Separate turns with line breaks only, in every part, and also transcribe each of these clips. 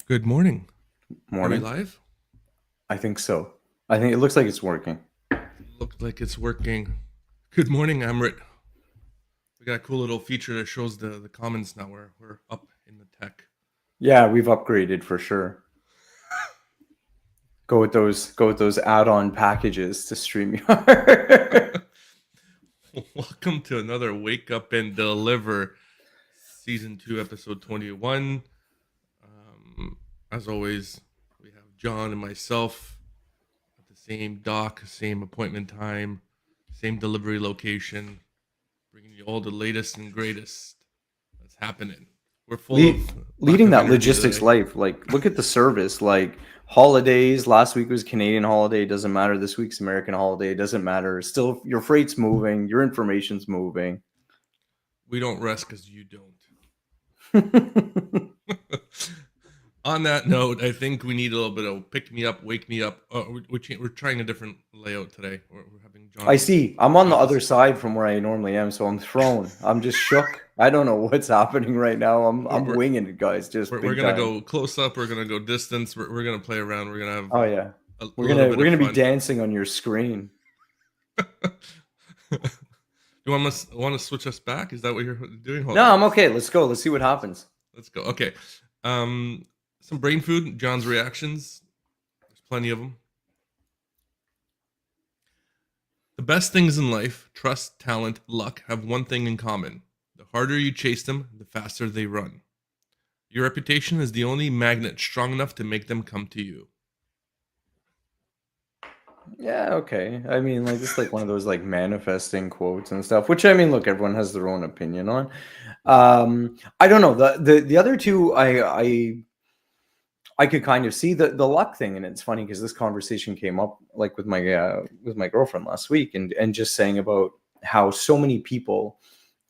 Good morning. Are we
Morning.
live?
I think so. I think it looks like it's working.
Looks like it's working. Good morning, Amrit. We got a cool little feature that shows the comments now. We're up in the tech.
Yeah, we've upgraded for sure. Go with those add-on packages to StreamYard.
Welcome to another Wake Up and Deliver Season 2, Episode 21. As always, we have John and myself at the same dock, same appointment time, same delivery location, bringing you all the latest and greatest that's happening. We're full of lack
Leading
of
that
energy
logistics
today.
life. Like, look at the service. Like holidays. Last week was Canadian holiday. Doesn't matter. This week's American holiday. Doesn't matter. Still, your freight's moving. Your information's moving.
We don't rest because you don't. On that note, I think we need a little bit of pick me up, wake me up. We're trying a different layout today. We're having John
I
in
see. I'm on the other
opposite.
side from where I normally am, so I'm thrown. I'm just shook. I don't know what's happening right now. I'm
We're,
I'm
we're,
winging it, guys, just
we're
big
gonna
time.
go close up. We're gonna go distance. We're gonna play around. We're gonna have
Oh yeah.
a
We're
little
gonna
bit
we're
of
gonna be
fun.
dancing on your screen.
You want to switch us back? Is that what you're doing? Hold
No,
on.
I'm okay. Let's go. Let's see what happens.
Let's go. Okay. Some brain food. John's reactions. There's plenty of them. The best things in life, trust, talent, luck, have one thing in common. The harder you chase them, the faster they run. Your reputation is the only magnet strong enough to make them come to you.
Yeah, okay. I mean, like this is like one of those like manifesting quotes and stuff, which I mean, look, everyone has their own opinion on. I don't know. The other two I could kind of see the luck thing, and it's funny because this conversation came up like with my girlfriend last week, and just saying about how so many people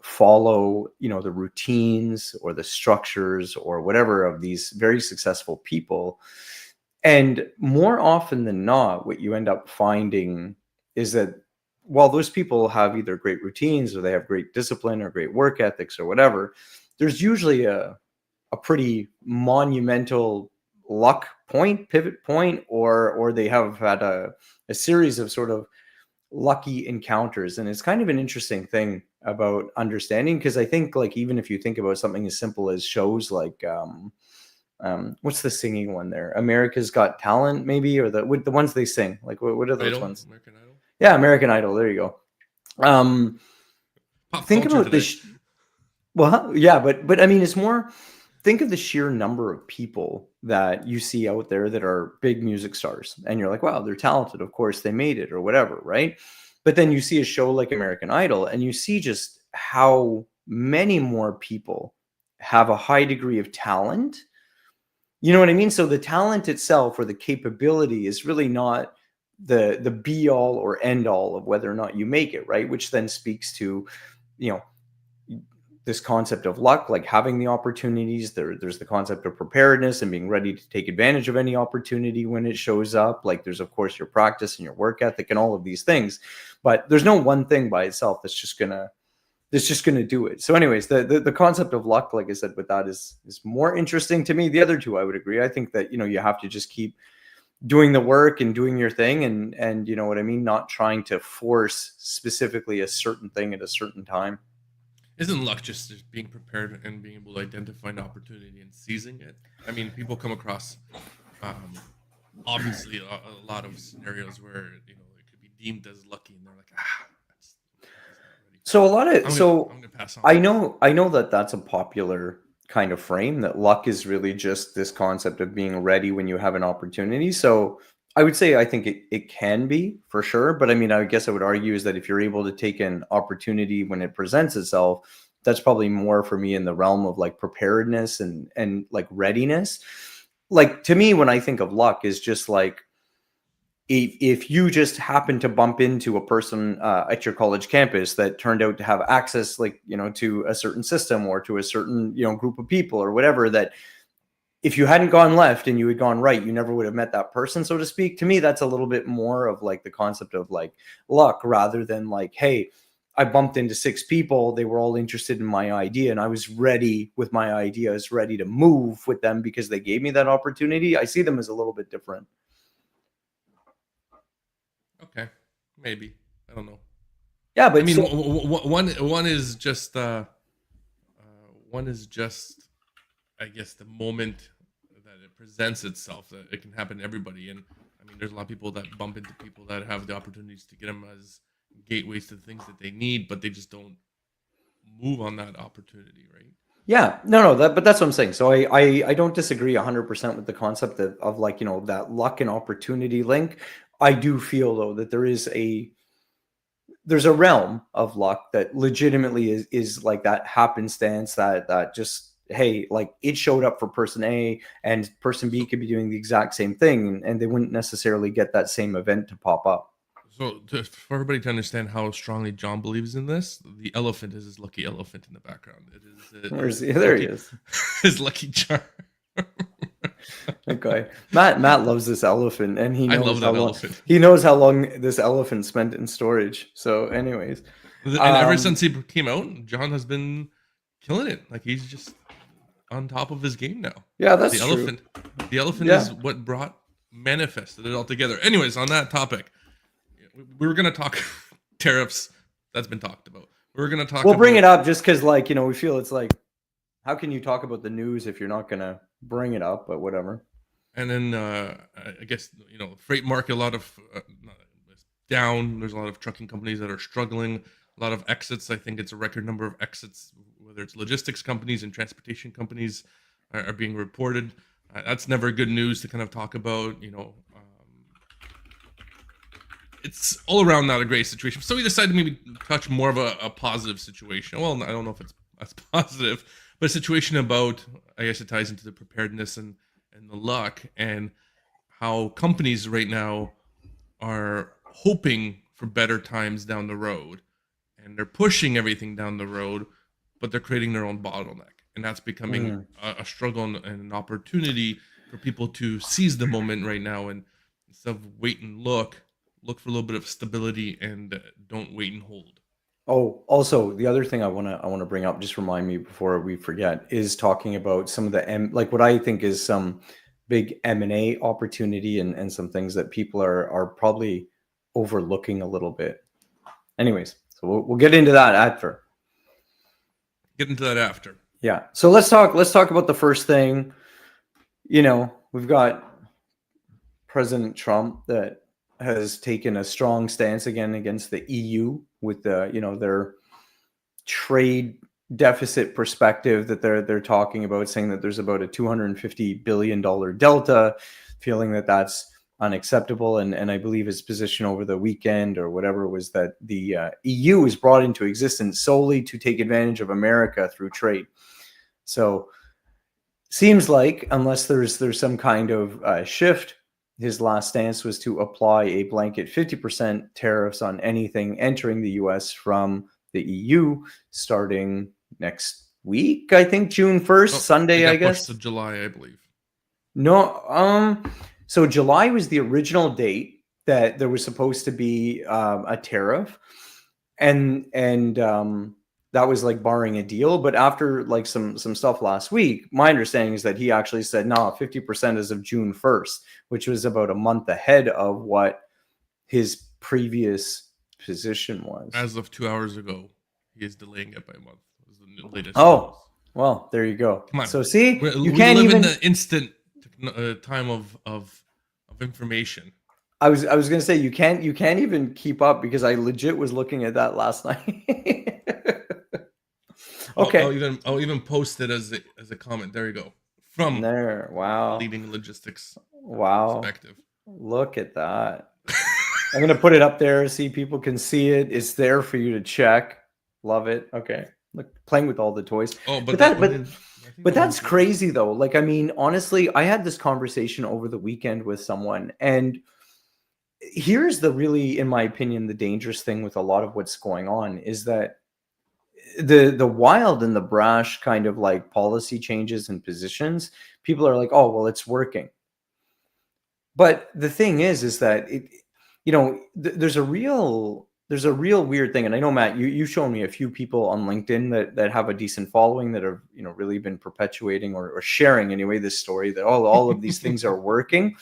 follow the routines or the structures or whatever of these very successful people, and more often than not what you end up finding is that while those people have either great routines or they have great discipline or great work ethics or whatever, there's usually a pretty monumental luck point, pivot point, or they have had a series of sort of lucky encounters. And it's kind of an interesting thing about understanding, because I think like even if you think about something as simple as shows like what's the singing one there, America's Got Talent, maybe, or the ones they sing, like what are those
Idol,
ones?
American Idol,
Yeah, American Idol, there you go. um
pop
think
culture
about
today.
this. Well, yeah, but I mean, it's more, think of the sheer number of people that you see out there that are big music stars, and you're like, wow, they're talented. Of course, they made it or whatever, right? But then you see a show like American Idol, and you see just how many more people have a high degree of talent. You know what I mean? So the talent itself or the capability is really not the be all or end all of whether or not you make it, right? Which then speaks to, you know, this concept of luck, like having the opportunities. There's the concept of preparedness and being ready to take advantage of any opportunity when it shows up. Like there's of course your practice and your work ethic and all of these things, but there's no one thing by itself that's just gonna do it. So anyways, the concept of luck, like I said, with that is more interesting to me. The other two, I would agree. I think that you have to just keep doing the work and doing your thing, and you know what I mean, not trying to force specifically a certain thing at a certain time.
Isn't luck just being prepared and being able to identify an opportunity and seizing it? I mean, people come across um, obviously a lot of scenarios where it could be deemed as lucky, and they're like, that's luck is not ready for
So a
me.
lot of
I'm
so
gonna pass on.
I know that that's a popular kind of frame, that luck is really just this concept of being ready when you have an opportunity. So I would say I think it can be for sure, but I mean I guess I would argue is that if you're able to take an opportunity when it presents itself, that's probably more for me in the realm of like preparedness and like readiness. Like to me, when I think of luck, is just like if you just happen to bump into a person at your college campus that turned out to have access, like to a certain system or to a certain group of people or whatever, that if you hadn't gone left and you had gone right, you never would have met that person, so to speak. To me, that's a little bit more of like the concept of like luck, rather than like, hey, I bumped into 6 people. They were all interested in my idea, and I was ready with my ideas, ready to move with them because they gave me that opportunity. I see them as a little bit different.
Okay, maybe. I don't know.
Yeah, but
I mean, one is just I guess the moment that it presents itself, that it can happen to everybody. And I mean, there's a lot of people that bump into people that have the opportunities to get them as gateways to the things that they need, but they just don't move on that opportunity, right?
yeah, no, but that's what I'm saying. So I don't disagree 100% with the concept of like, that luck and opportunity link. I do feel though that there's a realm of luck that legitimately is like that happenstance that just, hey, like it showed up for person A and person B could be doing the exact same thing and they wouldn't necessarily get that same event to pop up.
So, for everybody to understand how strongly John believes in this, the elephant is his lucky elephant in the background. It is
There he is.
his lucky charm.
Okay, Matt loves this elephant, and
I love that elephant.
He knows how long this elephant spent in storage. So, anyways,
And ever since he came out, John has been killing it. Like he's just on top of his game now.
Yeah, that's
the
true.
elephant. The elephant is what manifested it all together. Anyways, on that topic, we were gonna talk tariffs. That's been talked about. We're gonna talk.
We'll bring it up just because, like, we feel it's like, how can you talk about the news if you're not gonna bring it up? But whatever.
And then I guess freight market, a lot of down. There's a lot of trucking companies that are struggling. A lot of exits. I think it's a record number of exits, whether it's logistics companies and transportation companies are being reported. That's never good news to kind of talk about. It's all around not a great situation. So we decided to maybe touch more of a positive situation. Well, I don't know if it's as positive, but a situation about, I guess it ties into the preparedness and the luck and how companies right now are hoping for better times down the road. And they're pushing everything down the road, but they're creating their own bottleneck. And that's becoming a struggle and an opportunity for people to seize the moment right now. And instead of wait and look for a little bit of stability and don't wait and hold.
Oh, also the other thing I want to bring up, just remind me before we forget, is talking about some of the like what I think is some big M&A opportunity and some things that people are probably overlooking a little bit. Anyways, so we'll get into that after.
Get into that after.
Yeah. So let's talk about the first thing. We've got President Trump that has taken a strong stance again against the EU with their trade deficit perspective that they're talking about, saying that there's about a $250 billion delta, feeling that that's unacceptable. And I believe his position over the weekend or whatever was that the EU was brought into existence solely to take advantage of America through trade. So seems like, unless there's some kind of shift, his last stance was to apply a blanket 50% tariffs on anything entering the US from the EU starting next week. I think June 1st, Sunday, I guess.
Pushed to July, I believe.
No, so July was the original date that there was supposed to be a tariff, and that was like barring a deal. But after like some stuff last week, my understanding is that he actually said, no, 50% as of June 1st, which was about a month ahead of what his previous position was.
As of 2 hours ago, he is delaying it by a month. Was the latest
news. Well, there you go.
Come on.
So see,
we can't live in the instant time of information.
I was going to say you can't even keep up because I legit was looking at that last night. Okay.
I'll even post it as a comment. There you go. From
there. Wow.
Leading logistics.
Wow.
Perspective.
Look at that. I'm going to put it up there so people can see it. It's there for you to check. Love it. Okay. Look, playing with all the toys.
Oh,
but that's crazy though. Like, I mean, honestly, I had this conversation over the weekend with someone, and here's the really, in my opinion, the dangerous thing with a lot of what's going on is that the wild and the brash kind of like policy changes and positions, people are like, oh, well, it's working. But the thing is that there's a real there's a real weird thing, and I know, Matt, you've shown me a few people on LinkedIn that have a decent following, that have, you know, really been perpetuating or sharing anyway this story, that all of these things are working.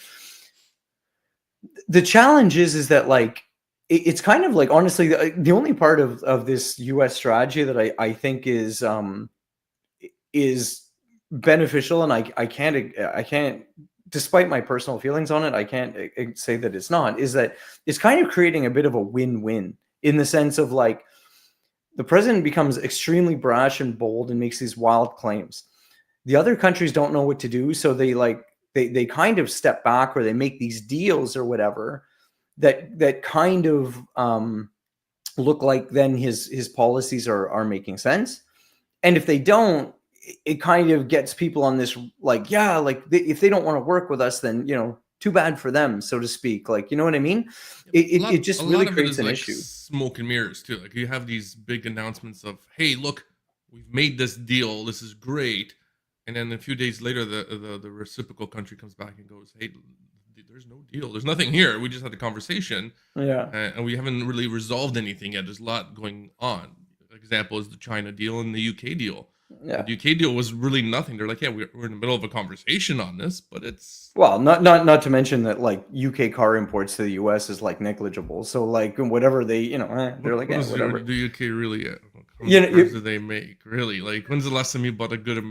The challenge is that, like, it's kind of like, honestly, the only part of this US strategy that I think is beneficial, and I can't, despite my personal feelings on it, I can't say that it's not, is that it's kind of creating a bit of a win-win, in the sense of, like, the president becomes extremely brash and bold and makes these wild claims. The other countries don't know what to do, so they kind of step back, or they make these deals or whatever that kind of look like then his policies are making sense. And if they don't, it kind of gets people on this, like, yeah, like, if they don't want to work with us, then, you know, too bad for them, so to speak. Like, you know what I mean? It just really creates an issue.
Smoke and mirrors too. Like, you have these big announcements of, hey, look, we've made this deal. This is great. And then a few days later, the reciprocal country comes back and goes, hey, there's no deal. There's nothing here. We just had a conversation.
Yeah.
And we haven't really resolved anything yet. There's a lot going on. Example is the China deal and the UK deal.
Yeah.
The UK deal was really nothing. They're like, yeah, we're in the middle of a conversation on this, but it's,
well, not to mention that, like, UK car imports to the US is, like, negligible. So, like, whatever they, you know, they're like, yeah, whatever.
The UK really, how many cars do they make? Really? Like, when's the last time you bought a good,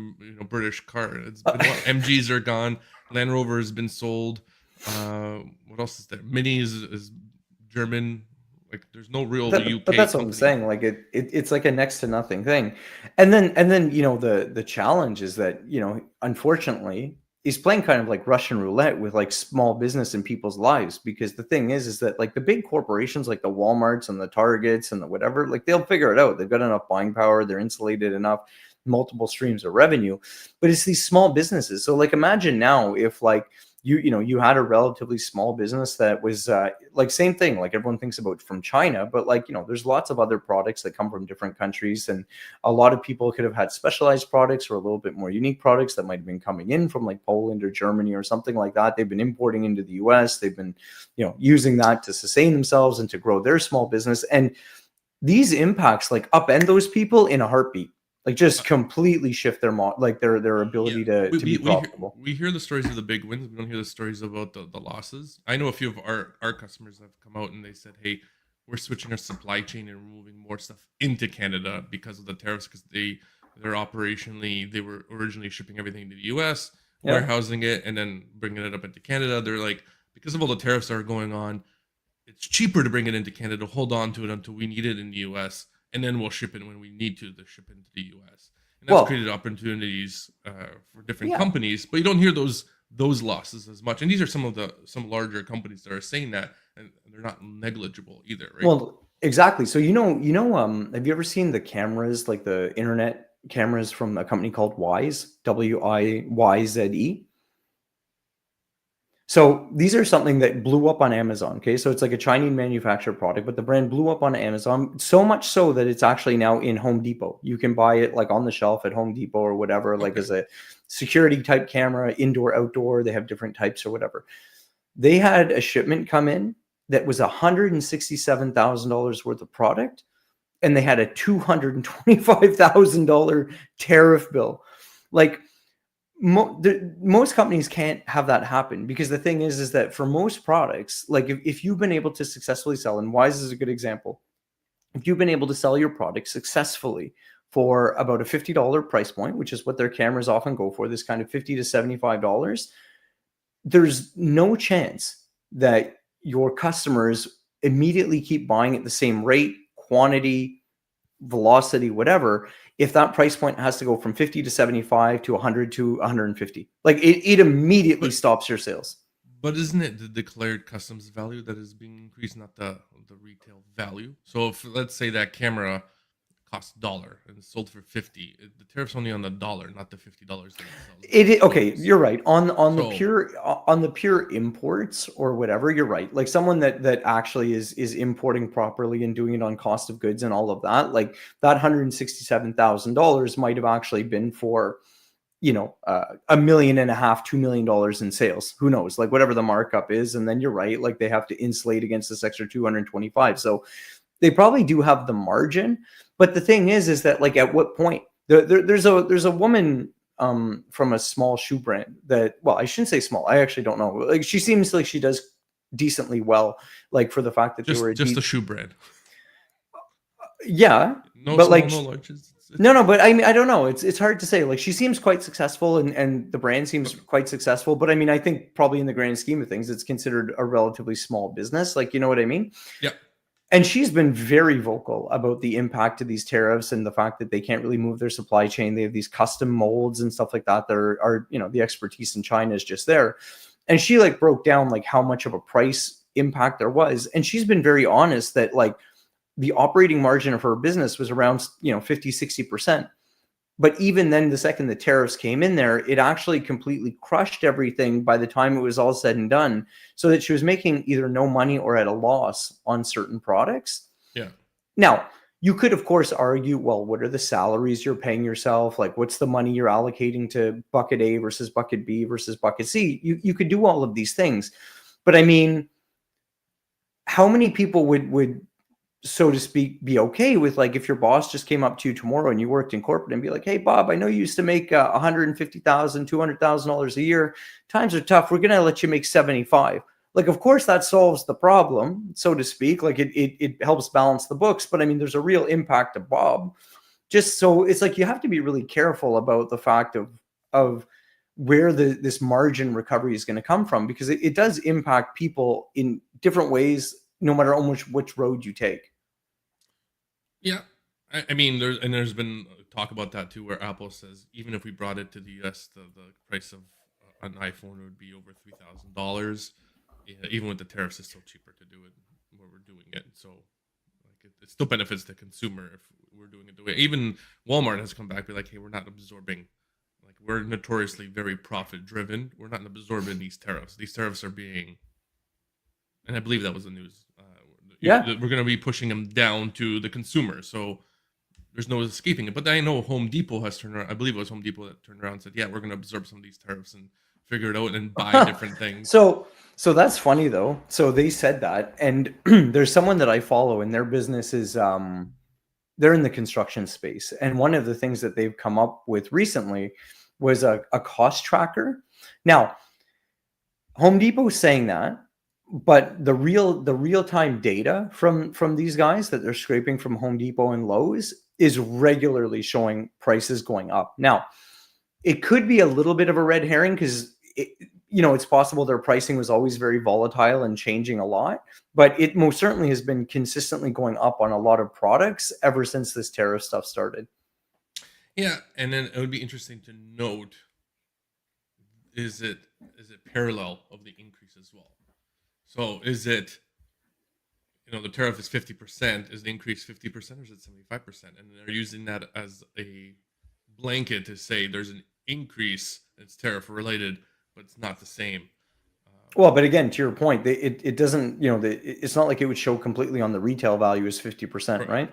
British car? It's been what? MGs are gone. Land Rover has been sold. What else is there? Mini is German. Like, there's no real UK.
But that's what I'm saying. Like, it's like a next to nothing thing. And then you know, the challenge is that, you know, unfortunately, he's playing kind of like Russian roulette with, like, small business in people's lives, because the thing is that, like, the big corporations, like the Walmarts and the Targets and the whatever, like, they'll figure it out. They've got enough buying power. They're insulated enough, multiple streams of revenue. But it's these small businesses. So, like, imagine now if, like, you had a relatively small business that was like, same thing, like, everyone thinks about from China, but, like, you know, there's lots of other products that come from different countries, and a lot of people could have had specialized products or a little bit more unique products that might have been coming in from, like, Poland or Germany or something like that. They've been importing into the US. They've been, you know, using that to sustain themselves and to grow their small business. And these impacts, like, upend those people in a heartbeat. Like, just completely shift their their ability to be profitable.
We hear the stories of the big wins. We don't hear the stories about the losses. I know a few of our customers have come out and they said, hey, we're switching our supply chain and moving more stuff into Canada because of the tariffs, because they're operationally, they were originally shipping everything to the US, warehousing it, and then bringing it up into Canada. They're like, because of all the tariffs that are going on, it's cheaper to bring it into Canada, hold on to it until we need it in the US, and then we'll ship it when we need to ship into the U.S. And that's created opportunities for different companies, but you don't hear those losses as much. And these are some larger companies that are saying that, and they're not negligible either, right?
Well, exactly. So, you know, have you ever seen the cameras, like the internet cameras from a company called Wyze, WIYZE? So these are something that blew up on Amazon. Okay. So it's like a Chinese manufactured product, but the brand blew up on Amazon, so much so that it's actually now in Home Depot. You can buy it, like, on the shelf at Home Depot or whatever, like, as a security type camera, indoor, outdoor. They have different types or whatever. They had a shipment come in that was $167,000 worth of product, and they had a $225,000 tariff bill. Like, most companies can't have that happen, because the thing is that for most products, like, if you've been able to successfully sell, and Wyze is a good example, if you've been able to sell your product successfully for about a $50 price point, which is what their cameras often go for, this kind of $50 to $75, there's no chance that your customers immediately keep buying at the same rate, quantity, velocity, whatever, if that price point has to go from 50 to 75 to 100 to 150. Like, it immediately stops your sales.
But isn't it the declared customs value that is being increased, not the retail value? So if, let's say, that camera costs $1 and it's sold for $50, the tariff's only on the $1, not the $50.
Okay, you're right. On the pure imports or whatever, you're right. Like, someone that actually is importing properly and doing it on cost of goods and all of that, like, that $167,000 might have actually been for, you know, $1.5 million, $2 million in sales. Who knows? Like, whatever the markup is. And then you're right, like, they have to insulate against this extra 225. So they probably do have the margin. But the thing is that like at what point there's a woman from a small shoe brand that, well, I shouldn't say small. I actually don't know. Like she seems like she does decently well, like for the fact that they were
Just a shoe brand.
Yeah,
No
but
small,
like
no large.
no, but I mean, I don't know. It's hard to say. Like she seems quite successful, and the brand seems quite successful. But I mean, I think probably in the grand scheme of things, it's considered a relatively small business. Like, you know what I mean?
Yeah.
And she's been very vocal about the impact of these tariffs and the fact that they can't really move their supply chain. They have these custom molds and stuff like that. That are you know, the expertise in China is just there. And she like broke down like how much of a price impact there was. And she's been very honest that like the operating margin of her business was around, you know, 50, 60%. But even then, the second the tariffs came in there, it actually completely crushed everything by the time it was all said and done, so that she was making either no money or at a loss on certain products.
Yeah.
Now, you could, of course, argue, well, what are the salaries you're paying yourself? Like, what's the money you're allocating to bucket A versus bucket B versus bucket C? You could do all of these things. But I mean, how many people would so to speak, be okay with, like, if your boss just came up to you tomorrow and you worked in corporate and be like, hey, Bob, I know you used to make $150,000, $200,000 a year. Times are tough. We're going to let you make 75. Like, of course, that solves the problem, so to speak. Like, it helps balance the books. But I mean, there's a real impact to Bob. Just so it's like you have to be really careful about the fact of where this margin recovery is going to come from, because it does impact people in different ways, no matter which road you take.
Yeah, I mean, there's been talk about that too, where Apple says even if we brought it to the U.S., the price of an iPhone would be over $3,000. Even with the tariffs, it's still cheaper to do it where we're doing it. So, like, it still benefits the consumer if we're doing it the way. Even Walmart has come back and be like, hey, we're not absorbing. Like, we're notoriously very profit driven. We're not absorbing these tariffs. These tariffs are being, and I believe that was the news.
Yeah,
we're going to be pushing them down to the consumer. So there's no escaping it. But I know Home Depot has turned around. I believe it was Home Depot that turned around and said, yeah, we're going to absorb some of these tariffs and figure it out and buy different things.
So that's funny though. So they said that, and there's someone that I follow, and their business is they're in the construction space. And one of the things that they've come up with recently was a cost tracker. Now, Home Depot is saying that, but the real-time data from these guys that they're scraping from Home Depot and Lowe's is regularly showing prices going up. Now, it could be a little bit of a red herring because it's possible their pricing was always very volatile and changing a lot, but it most certainly has been consistently going up on a lot of products ever since this tariff stuff started.
Yeah, and then it would be interesting to note, is it parallel of the increase as well? So is it, the tariff is 50%, is the increase 50% or is it 75%? And they're using that as a blanket to say there's an increase, it's tariff related, but it's not the same.
Well, but again, to your point, it doesn't, it's not like it would show completely on the retail value as 50%, right?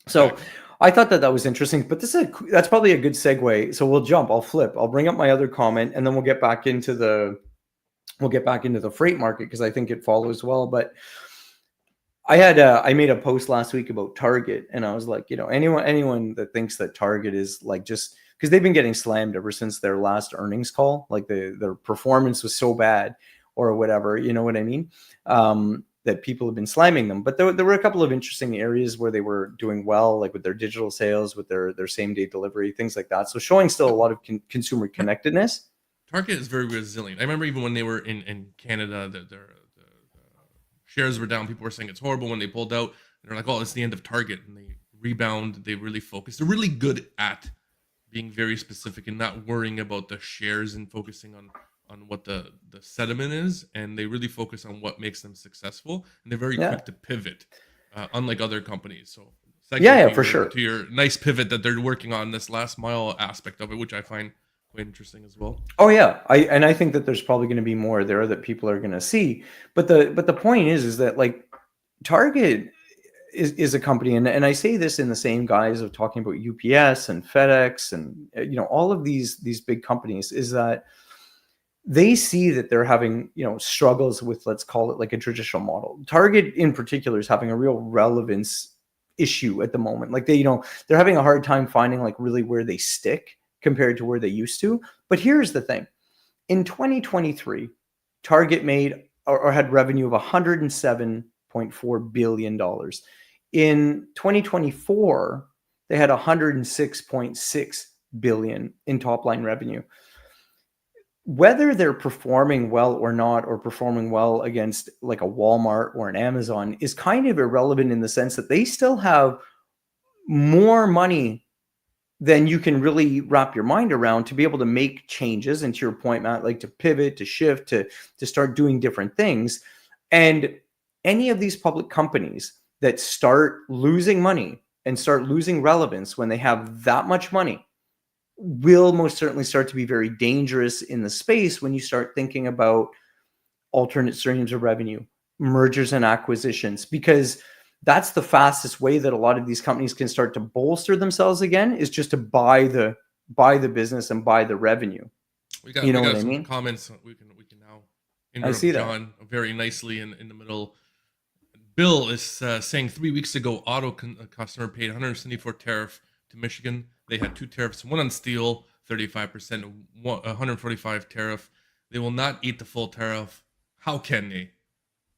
So exactly. I thought that was interesting, but that's probably a good segue. So I'll bring up my other comment, and then we'll get back into the freight market, because I think it follows well. But I made a post last week about Target, and I was like, anyone that thinks that Target is like, just because they've been getting slammed ever since their last earnings call, like their performance was so bad or whatever, you know what I mean? That people have been slamming them. But there were a couple of interesting areas where they were doing well, like with their digital sales, with their same day delivery, things like that. So showing still a lot of consumer connectedness.
Target is very resilient. I remember even when they were in Canada, the shares were down. People were saying it's horrible when they pulled out. They're like, oh, it's the end of Target. And they rebound. They really focus. They're really good at being very specific and not worrying about the shares and focusing on what the sentiment is. And they really focus on what makes them successful. And they're very quick to pivot, unlike other companies. So
for sure.
To your nice pivot that they're working on, this last mile aspect of it, which I find quite interesting as well.
Oh yeah, I think that there's probably going to be more there that people are going to see. But the point is that, like, Target is a company, and I say this in the same guise of talking about UPS and FedEx and all of these big companies, is that they see that they're having, struggles with, let's call it like a traditional model. Target in particular is having a real relevance issue at the moment. Like they're having a hard time finding like really where they stick compared to where they used to. But here's the thing. In 2023, Target made or had revenue of $107.4 billion. In 2024, they had $106.6 billion in top line revenue. Whether they're performing well or not, or performing well against like a Walmart or an Amazon, is kind of irrelevant in the sense that they still have more money than you can really wrap your mind around to be able to make changes. And to your point, Matt, like to pivot, to shift, to start doing different things. And any of these public companies that start losing money and start losing relevance when they have that much money will most certainly start to be very dangerous in the space when you start thinking about alternate streams of revenue, mergers and acquisitions, because that's the fastest way that a lot of these companies can start to bolster themselves again, is just to buy the business and buy the revenue.
We got
what I
some
mean?
comments. We can now
I see
interrupt
that.
John very nicely in the middle. Bill is saying 3 weeks ago, a customer paid 174 tariff to Michigan. They had 2 tariffs, one on steel, 35%, 145 tariff. They will not eat the full tariff. How can they?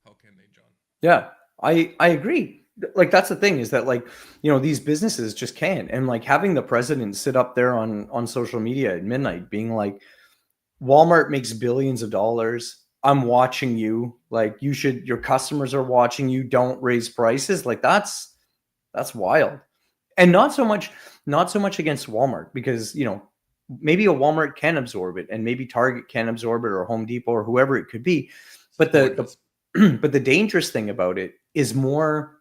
How can they, John?
Yeah, I agree. Like that's the thing, is that like, these businesses just can't. And like having the president sit up there on social media at midnight being like, Walmart makes billions of dollars. I'm watching you. Like your customers are watching you. Don't raise prices. Like that's wild. And not so much against Walmart, because, maybe a Walmart can absorb it and maybe Target can absorb it, or Home Depot, or whoever it could be. But but the dangerous thing about it is more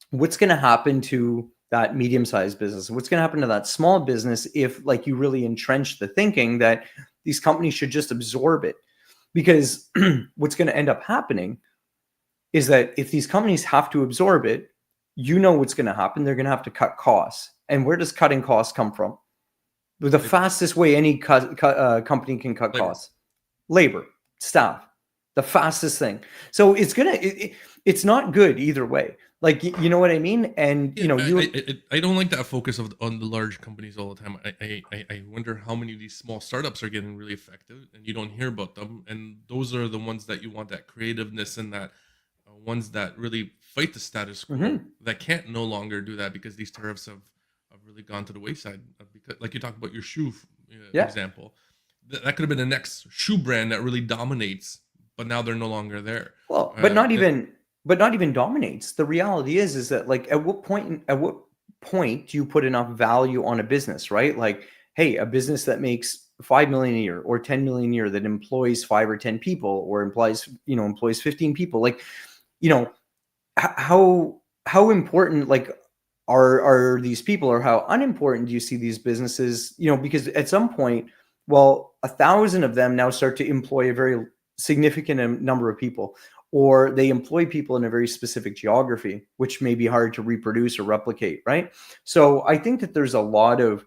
what's going to happen to that medium-sized business. What's going to happen to that small business if like you really entrench the thinking that these companies should just absorb it? Because what's going to end up happening is that if these companies have to absorb it, what's going to happen. They're going to have to cut costs. And where does cutting costs come from? The fastest way any company can cut costs: labor, staff, the fastest thing. So it's not good either way. Like, you know what I mean? And
I don't like that focus on the large companies all the time. I wonder how many of these small startups are getting really effective, and you don't hear about them. And those are the ones that you want, that creativeness, and that ones that really fight the status quo, that can't no longer do that because these tariffs have really gone to the wayside. Because, like you talked about your shoe example, that could have been the next shoe brand that really dominates, but now they're no longer there.
Well, but not even dominates. The reality is that like at what point do you put enough value on a business, right? Like, hey, a business that makes 5 million a year or 10 million a year, that employs 5 or 10 people, or employs 15 people, like, how important like are these people, or how unimportant do you see these businesses? Because at some point, well, 1,000 of them now start to employ a very significant number of people, or they employ people in a very specific geography, which may be hard to reproduce or replicate, right? So I think that there's a lot of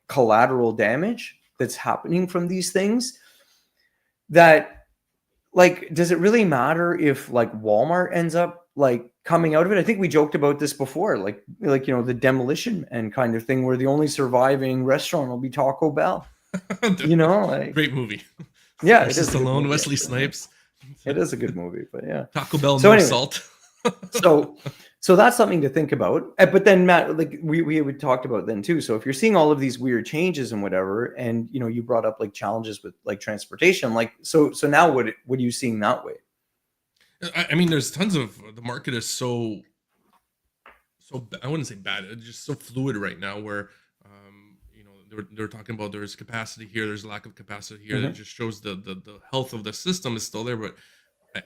collateral damage that's happening from these things. That, like, does it really matter if like Walmart ends up like coming out of it? I think we joked about this before, like the Demolition Man kind of thing, where the only surviving restaurant will be Taco Bell.
Great movie.
Yeah,
it is Stallone, Wesley Snipes.
It is a good movie, but yeah.
Taco Bell, so no anyway, salt.
so that's something to think about. But then, Matt, like we talked about then too. So if you're seeing all of these weird changes and whatever, and you brought up like challenges with like transportation, like so now what are you seeing that way?
I mean, there's tons of, the market is so I wouldn't say bad. It's just so fluid right now, where they're talking about there's capacity here, there's lack of capacity here. It just shows the health of the system is still there. But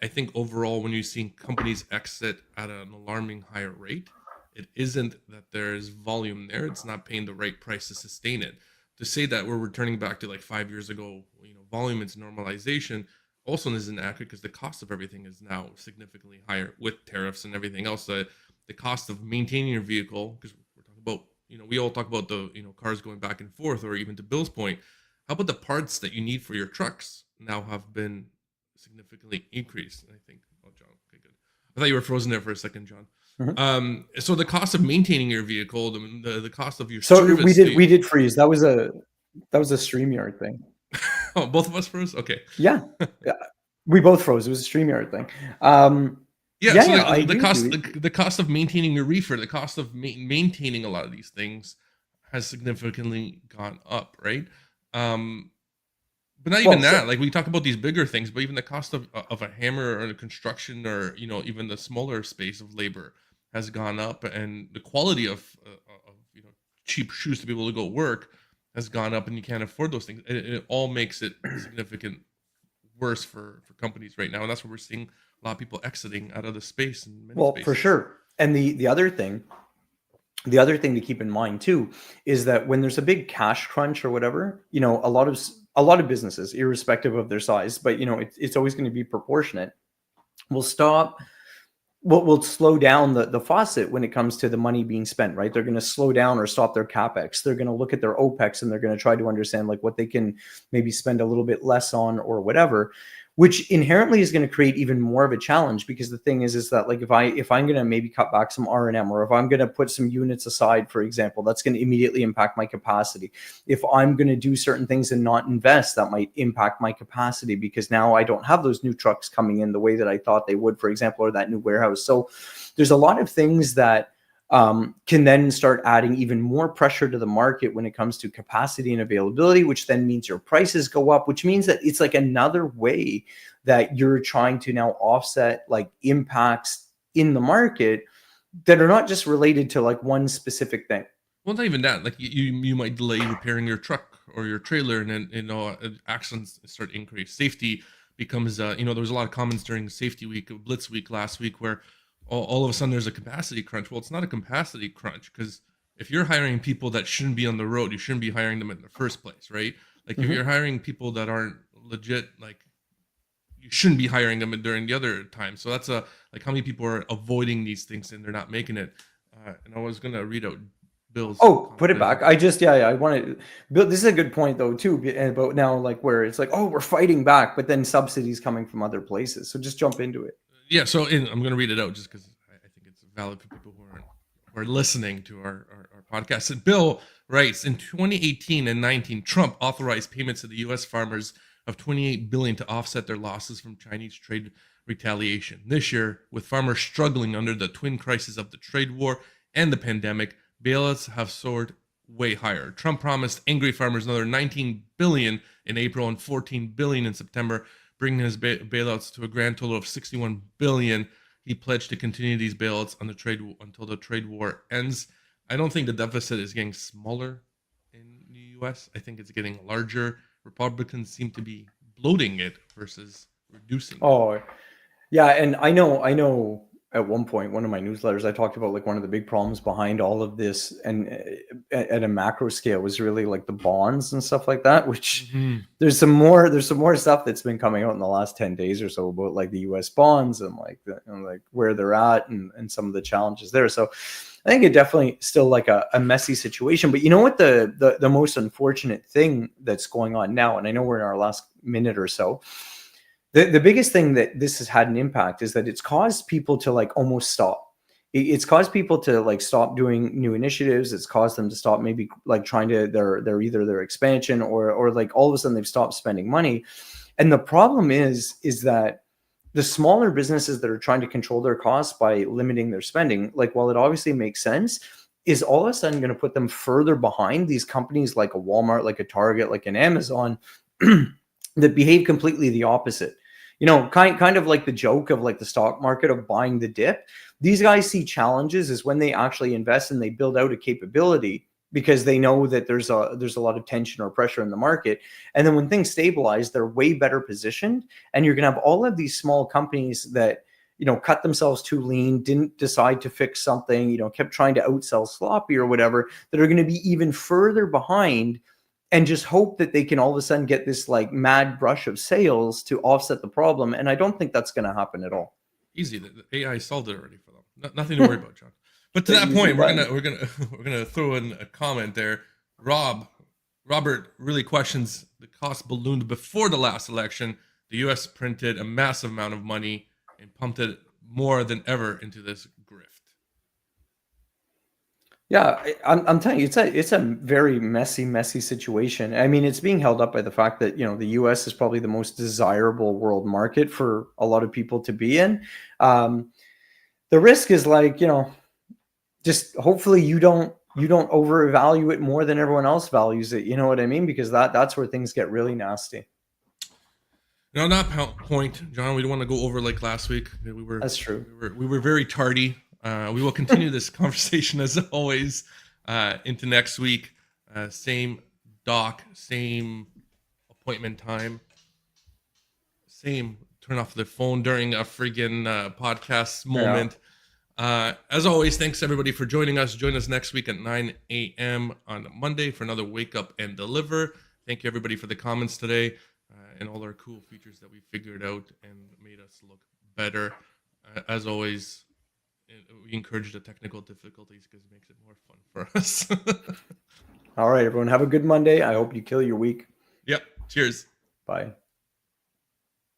I think overall, when you've seen companies exit at an alarming higher rate, it isn't that there's volume there. It's not paying the right price to sustain it. To say that we're returning back to like 5 years ago, volume is normalization, also isn't accurate, because the cost of everything is now significantly higher with tariffs and everything else. The cost of maintaining your vehicle, because we're talking about, we all talk about the cars going back and forth, or even to Bill's point, how about the parts that you need for your trucks now have been significantly increased? And I think, oh, John, okay, good. I thought you were frozen there for a second, John. So the cost of maintaining your vehicle, the cost of your
So
service.
we did freeze. That was a StreamYard thing.
Oh, both of us froze. Okay.
Yeah, yeah, we both froze. It was a StreamYard thing.
Yeah. So
I
the
agree
cost,
with you.
the cost of maintaining your reefer, the cost of maintaining a lot of these things has significantly gone up, right? But not even that. Like we talk about these bigger things, but even the cost of a hammer or a construction, or even the smaller space of labor has gone up, and the quality of cheap shoes to be able to go work has gone up, and you can't afford those things. It all makes it significant worse for companies right now, and that's where we're seeing a lot of people exiting out of the space. In many
Well,
spaces.
for sure. And the other thing to keep in mind too is that when there's a big cash crunch or whatever, a lot of businesses, irrespective of their size, but it's always going to be proportionate, will slow down the faucet when it comes to the money being spent, right? They're going to slow down or stop their capex. They're going to look at their opex, and they're going to try to understand like what they can maybe spend a little bit less on or whatever, which inherently is going to create even more of a challenge. Because the thing is that like if I'm going to maybe cut back some R&M, or if I'm going to put some units aside, for example, that's going to immediately impact my capacity. If I'm going to do certain things and not invest, that might impact my capacity, because now I don't have those new trucks coming in the way that I thought they would, for example, or that new warehouse. So there's a lot of things that can then start adding even more pressure to the market when it comes to capacity and availability, which then means your prices go up, which means that it's like another way that you're trying to now offset like impacts in the market that are not just related to like one specific thing.
Well, not even that. Like you might delay repairing your truck or your trailer, and then accidents start to increase. Safety becomes there was a lot of comments during Safety Week, Blitz Week last week, where all of a sudden there's a capacity crunch. Well, it's not a capacity crunch, because if you're hiring people that shouldn't be on the road, you shouldn't be hiring them in the first place, right? Like if you're hiring people that aren't legit, like you shouldn't be hiring them during the other time. So that's like how many people are avoiding these things and they're not making it. And I was gonna read out Bill's.
Oh, put it back. I want to. Bill, this is a good point though too. About now, like where it's like, oh, we're fighting back, but then subsidies coming from other places. So just jump into it.
Yeah, so I'm going to read it out just because I think it's valid for people who are listening to our podcast. And Bill writes, in 2018 and 19, Trump authorized payments to the U.S. farmers of $28 billion to offset their losses from Chinese trade retaliation. This year, with farmers struggling under the twin crises of the trade war and the pandemic, bailouts have soared way higher. Trump promised angry farmers another $19 billion in April and $14 billion in September, bringing his bailouts to a grand total of $61 billion. He pledged to continue these bailouts on until the trade war ends. I don't think the deficit is getting smaller in the U.S. I think it's getting larger. Republicans seem to be bloating it versus reducing it.
Oh, yeah, and I know. At one point, one of my newsletters, I talked about like one of the big problems behind all of this, and at a macro scale, was really like the bonds and stuff like that. Which there's some more stuff that's been coming out in the last 10 days or so about like the U.S. bonds and like like where they're at and some of the challenges there. So I think it definitely still like a messy situation. But you know what the most unfortunate thing that's going on now, and I know we're in our last minute or so. The biggest thing that this has had an impact is that it's caused people to like almost stop. It's caused people to like stop doing new initiatives. It's caused them to stop maybe like trying to their either their expansion or like all of a sudden they've stopped spending money. And the problem is that the smaller businesses that are trying to control their costs by limiting their spending, like while it obviously makes sense, is all of a sudden going to put them further behind these companies like a Walmart, like a Target, like an Amazon that behave completely the opposite. Kind of like the joke of like the stock market of buying the dip. These guys see challenges is when they actually invest and they build out a capability, because they know that there's a lot of tension or pressure in the market. And then when things stabilize, they're way better positioned. And you're going to have all of these small companies that, cut themselves too lean, didn't decide to fix something, kept trying to outsell sloppy or whatever, that are going to be even further behind, and just hope that they can all of a sudden get this like mad brush of sales to offset the problem. And I don't think that's going to happen at all.
Easy. The AI solved it already for them. Nothing to worry about, John. But to that point, we're gonna throw in a comment there. Rob Robert really questions the cost ballooned before the last election. The U.S. printed a massive amount of money and pumped it more than ever into this grift.
Yeah, I'm telling you, it's a very messy situation. I mean, it's being held up by the fact that the U.S. is probably the most desirable world market for a lot of people to be in. The risk is like just hopefully you don't overvalue it more than everyone else values it. You know what I mean? Because that's where things get really nasty.
Now, on that point, John, we don't want to go over like last week.
That's true.
We were very tardy. We will continue this conversation as always into next week. Same doc, same appointment time, same turn off the phone during a friggin' podcast moment. As always, thanks everybody for joining us. Join us next week at 9 a.m. on Monday for another Wake Up and Deliver. Thank you everybody for the comments today and all our cool features that we figured out and made us look better. As always, we encourage the technical difficulties because it makes it more fun for us.
All right, everyone. Have a good Monday. I hope you kill your week.
Yep. Cheers.
Bye.